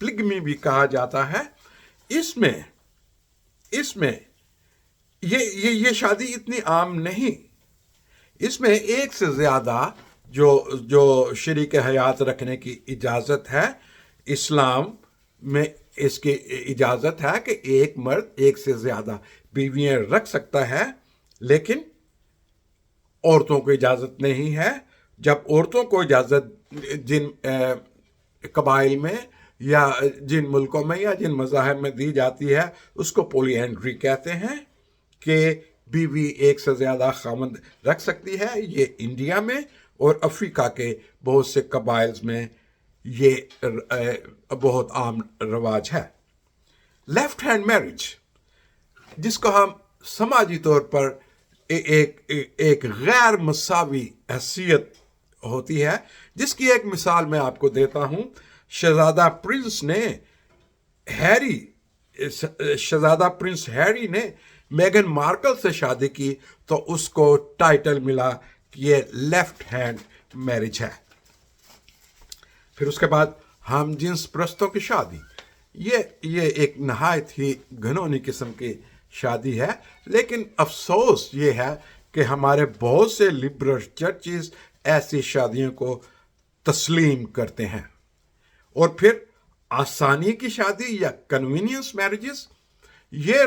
پلگمی بھی کہا جاتا ہے، اس میں یہ شادی اتنی عام نہیں. اس میں ایک سے زیادہ جو شریک حیات رکھنے کی اجازت ہے. اسلام میں اس کی اجازت ہے کہ ایک مرد ایک سے زیادہ بیویاں رکھ سکتا ہے، لیکن عورتوں کو اجازت نہیں ہے. جب عورتوں کو اجازت جن قبائل میں یا جن ملکوں میں یا جن مذاہب میں دی جاتی ہے، اس کو پولی اینڈری کہتے ہیں، کہ بیوی ایک سے زیادہ خاوند رکھ سکتی ہے. یہ انڈیا میں اور افریقہ کے بہت سے قبائل میں یہ بہت عام رواج ہے. لیفٹ ہینڈ میرج، جس کو ہم سماجی طور پر ایک غیر مساوی حیثیت ہوتی ہے، جس کی ایک مثال میں آپ کو دیتا ہوں. شہزادہ پرنس ہیری نے میگن مارکل سے شادی کی تو اس کو ٹائٹل ملا کہ یہ لیفٹ ہینڈ میرج ہے. پھر اس کے بعد ہم جنس پرستوں کی شادی، یہ ایک نہایت ہی گھنونی قسم کی شادی ہے. لیکن افسوس یہ ہے کہ ہمارے بہت سے لبرل چرچز ایسی شادیوں کو تسلیم کرتے ہیں. اور پھر آسانی کی شادی یا کنوینئنس میرجز. یہ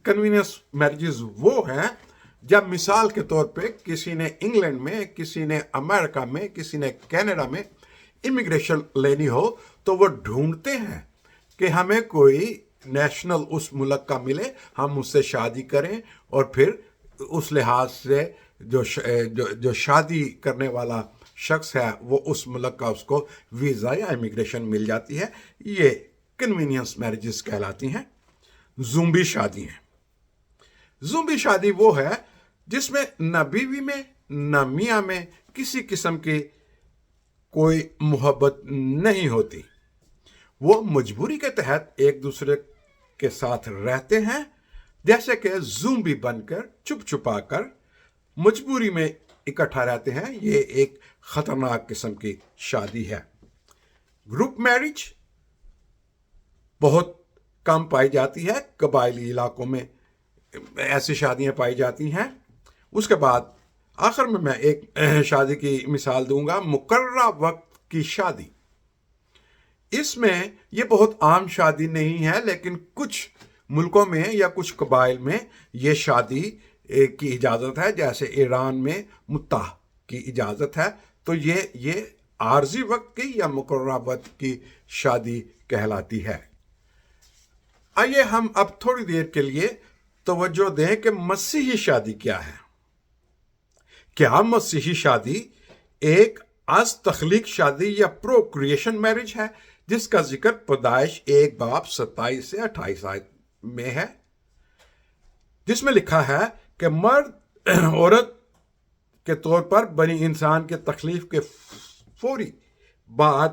کنوینئنس میرجز وہ ہیں جب مثال کے طور پہ کسی نے انگلینڈ میں، کسی نے امریکہ میں، کسی نے کینیڈا میں امیگریشن لینی ہو تو وہ ڈھونڈتے ہیں کہ ہمیں کوئی نیشنل اس ملک کا ملے، ہم اس سے شادی کریں، اور پھر اس لحاظ سے جو شادی کرنے والا شخص ہے وہ اس ملک کا اس کو ویزا یا امیگریشن مل جاتی ہے. یہ کنوینئنس میرجز کہلاتی ہیں. زومبی شادی ہیں. زومبی شادی وہ ہے جس میں نہ بیوی میں نہ میاں میں کسی قسم کی کوئی محبت نہیں ہوتی. وہ مجبوری کے تحت ایک دوسرے کے ساتھ رہتے ہیں، جیسے کہ زومبی بن کر چھپ چھپا کر مجبوری میں اکٹھا رہتے ہیں. یہ ایک خطرناک قسم کی شادی ہے. گروپ میرج بہت کم پائی جاتی ہے، قبائلی علاقوں میں ایسی شادیاں پائی جاتی ہیں. اس کے بعد آخر میں ایک شادی کی مثال دوں گا، مقررہ وقت کی شادی. اس میں یہ بہت عام شادی نہیں ہے، لیکن کچھ ملکوں میں یا کچھ قبائل میں یہ شادی کی اجازت ہے، جیسے ایران میں متع کی اجازت ہے. تو یہ عارضی وقت کی یا مقررہ وقت کی شادی کہلاتی ہے. آئیے ہم اب تھوڑی دیر کے لیے توجہ دیں کہ مسیحی شادی کیا ہے. کیا مسیحی شادی ایک از تخلیق شادی یا پروکریشن میرج ہے، جس کا ذکر پیدائش 1:27 سے 28 آیت میں ہے، جس میں لکھا ہے کہ مرد عورت کے طور پر بنی انسان کے تخلیق کے فوری بعد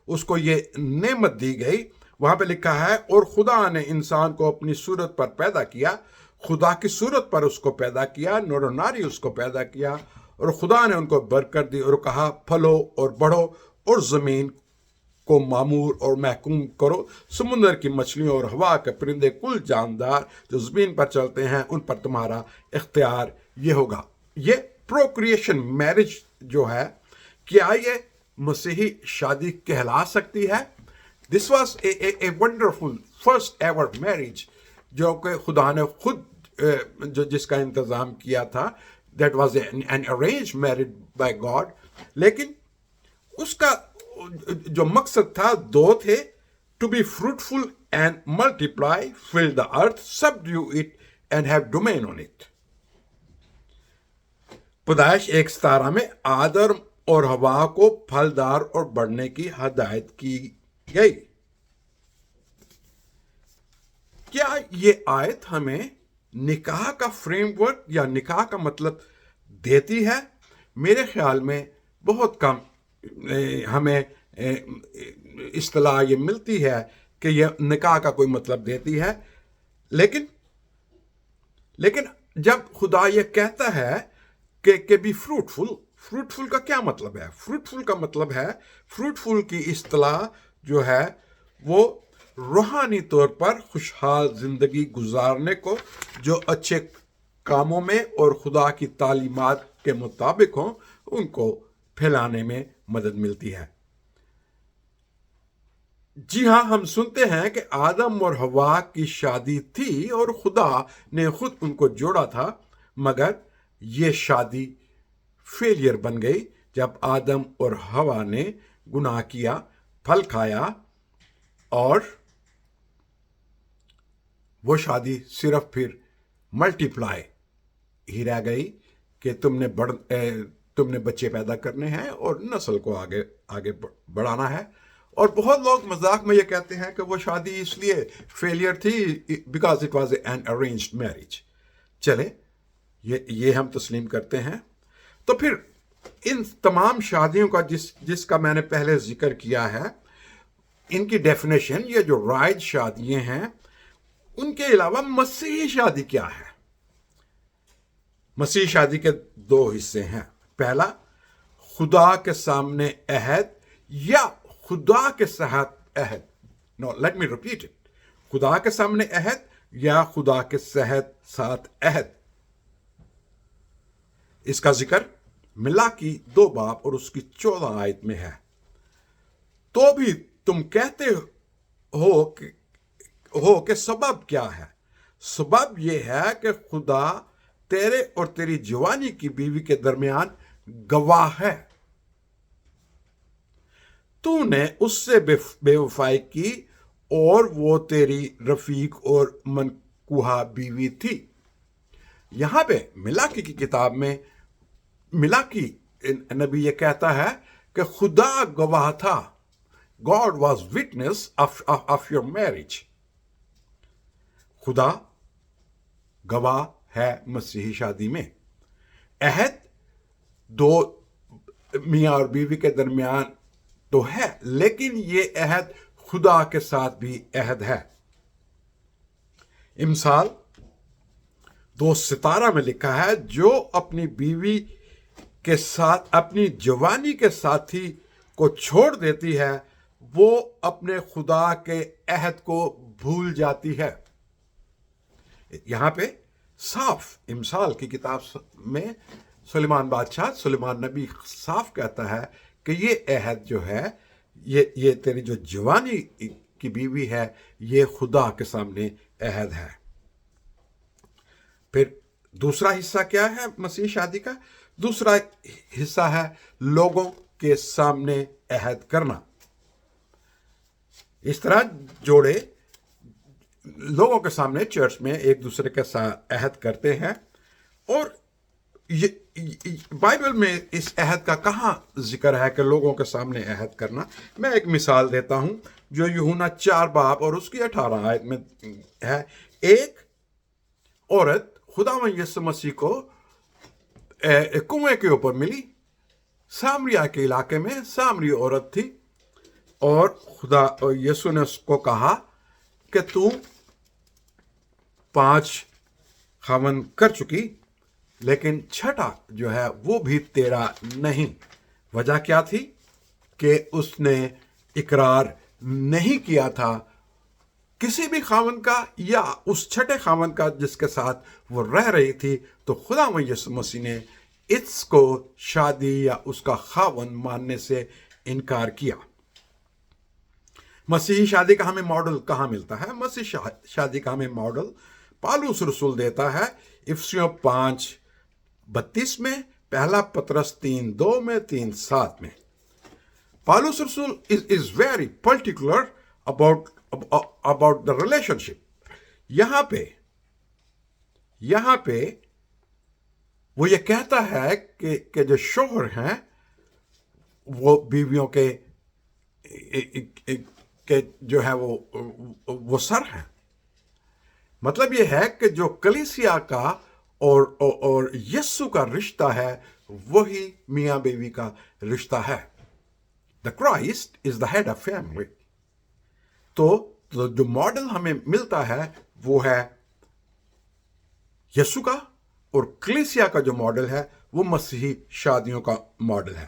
اس کو یہ نعمت دی گئی. وہاں پہ لکھا ہے، اور خدا نے انسان کو اپنی صورت پر پیدا کیا، خدا کی صورت پر اس کو پیدا کیا، نر و ناری اس کو پیدا کیا، اور خدا نے ان کو برکت دی اور کہا پھلو اور بڑھو اور زمین کو معمور اور محکوم کرو، سمندر کی مچھلیوں اور ہوا کے پرندے کل جاندار جو زمین پر چلتے ہیں ان پر تمہارا اختیار یہ ہوگا. یہ پروکریشن میرج جو ہے، کیا یہ مسیحی شادی کہلا سکتی ہے؟ This was a wonderful first ever marriage جو کہ خدا نے خود جس کا انتظام کیا تھا. That was an arranged marriage by God. لیکن اس کا جو مقصد تھا دو تھے: to be fruitful and multiply, fill the earth, subdue it and have domain on it. پیدائش 1:17 میں آدم اور حوا کو پھلدار اور بڑھنے کی ہدایت کی گئی. کیا یہ آیت ہمیں نکاح کا فریم ورک یا نکاح کا مطلب دیتی ہے؟ میرے خیال میں بہت کم ہمیں اصطلاح یہ ملتی ہے کہ یہ نکاح کا کوئی مطلب دیتی ہے. لیکن جب خدا یہ کہتا ہے کہ بی فروٹفل کا کیا مطلب ہے؟ فروٹفل کا مطلب ہے، فروٹفل کی اصطلاح جو ہے وہ روحانی طور پر خوشحال زندگی گزارنے کو جو اچھے کاموں میں اور خدا کی تعلیمات کے مطابق ہوں ان کو پھیلانے میں مدد ملتی ہے۔ جی ہاں، ہم سنتے ہیں کہ آدم اور حوا کی شادی تھی اور خدا نے خود ان کو جوڑا تھا، مگر یہ شادی فیلئر بن گئی جب آدم اور حوا نے گناہ کیا، پھل کھایا، اور وہ شادی صرف پھر ملٹی پلائی ہی رہ گئی کہ تم نے بچے پیدا کرنے ہیں اور نسل کو آگے بڑھانا ہے۔ اور بہت لوگ مذاق میں یہ کہتے ہیں کہ وہ شادی اس لیے فیلئر تھی because it was an arranged marriage. چلے، یہ ہم تسلیم کرتے ہیں۔ تو پھر ان تمام شادیوں کا جس کا میں نے پہلے ذکر کیا ہے، ان کی ڈیفینیشن، یہ جو رائج شادیاں ہیں، ان کے علاوہ مسیحی شادی کیا ہے؟ مسیحی شادی کے دو حصے ہیں۔ پہلا، خدا کے سامنے عہد یا خدا کے ساتھ عہد۔ نو، لیٹ می ریپیٹ اٹ۔ خدا کے سامنے عہد یا خدا کے ساتھ عہد۔ اس کا ذکر ملاکی 2 باب اور اس کی 14 آیت میں ہے۔ تو بھی تم کہتے ہو کہ سبب کیا ہے؟ سبب یہ ہے کہ خدا تیرے اور تیری جوانی کی بیوی کے درمیان گواہ ہے۔ تو نے اس سے بے وفائی کی اور وہ تیری رفیق اور منکوحہ بیوی تھی۔ یہاں پہ ملاکی کی کتاب میں ملاکی نبی یہ کہتا ہے کہ خدا گواہ تھا۔ God was witness of your marriage۔ خدا گواہ ہے مسیحی شادی میں۔ عہد دو میاں اور بیوی کے درمیان تو ہے، لیکن یہ عہد خدا کے ساتھ بھی عہد ہے۔ امثال 2:17 میں لکھا ہے، جو اپنی بیوی کے ساتھ اپنی جوانی کے ساتھی کو چھوڑ دیتی ہے وہ اپنے خدا کے عہد کو بھول جاتی ہے۔ یہاں پہ صاف امثال کی کتاب میں سلیمان نبی صاف کہتا ہے کہ یہ عہد جو ہے، یہ تیری جو جوانی کی بیوی ہے، یہ خدا کے سامنے عہد ہے۔ پھر دوسرا حصہ کیا ہے مسیح شادی کا؟ دوسرا حصہ ہے لوگوں کے سامنے عہد کرنا۔ اس طرح جوڑے لوگوں کے سامنے چرچ میں ایک دوسرے کے ساتھ عہد کرتے ہیں۔ اور بائبل میں اس عہد کا کہاں ذکر ہے کہ لوگوں کے سامنے عہد کرنا؟ میں ایک مثال دیتا ہوں جو یوحنا 4 باب اور اس کی 18 آیت میں ہے۔ ایک عورت خداوند یسوع مسیح کو کنویں کے اوپر ملی، سامریا کے علاقے میں سامری عورت تھی، اور خدا یسوع نے اس کو کہا کہ تو 5 خاوند کر چکی، لیکن چھٹا جو ہے وہ بھی تیرا نہیں۔ وجہ کیا تھی؟ کہ اس نے اقرار نہیں کیا تھا کسی بھی خاوند کا یا اس چھٹے خاوند کا جس کے ساتھ وہ رہ رہی تھی۔ تو خداوند یسوع مسیح نے اس کو شادی یا اس کا خاوند ماننے سے انکار کیا۔ مسیحی شادی کا ہمیں ماڈل کہاں ملتا ہے؟ مسیحی شادی کا ہمیں ماڈل پالوس رسول دیتا ہے افسیوں 5:32 میں، پہلا پطرس 3:2 میں، 3:7 میں۔ پالوس رسول is very particular about the relationship۔ یہاں پہ وہ یہ کہتا ہے کہ جو شوہر ہیں وہ بیویوں کے جو ہے وہ سر ہیں۔ مطلب یہ ہے کہ جو کلیسیا کا اور یسوع کا رشتہ ہے وہی میاں بیوی کا رشتہ ہے۔ The Christ is the head of family۔ تو جو ماڈل ہمیں ملتا ہے وہ ہے یسوع کا، اور کلیسیا کا جو ماڈل ہے وہ مسیحی شادیوں کا ماڈل ہے۔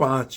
5,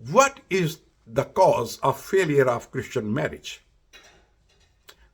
What is the cause of failure of Christian marriage?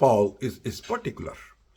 Paul is particular.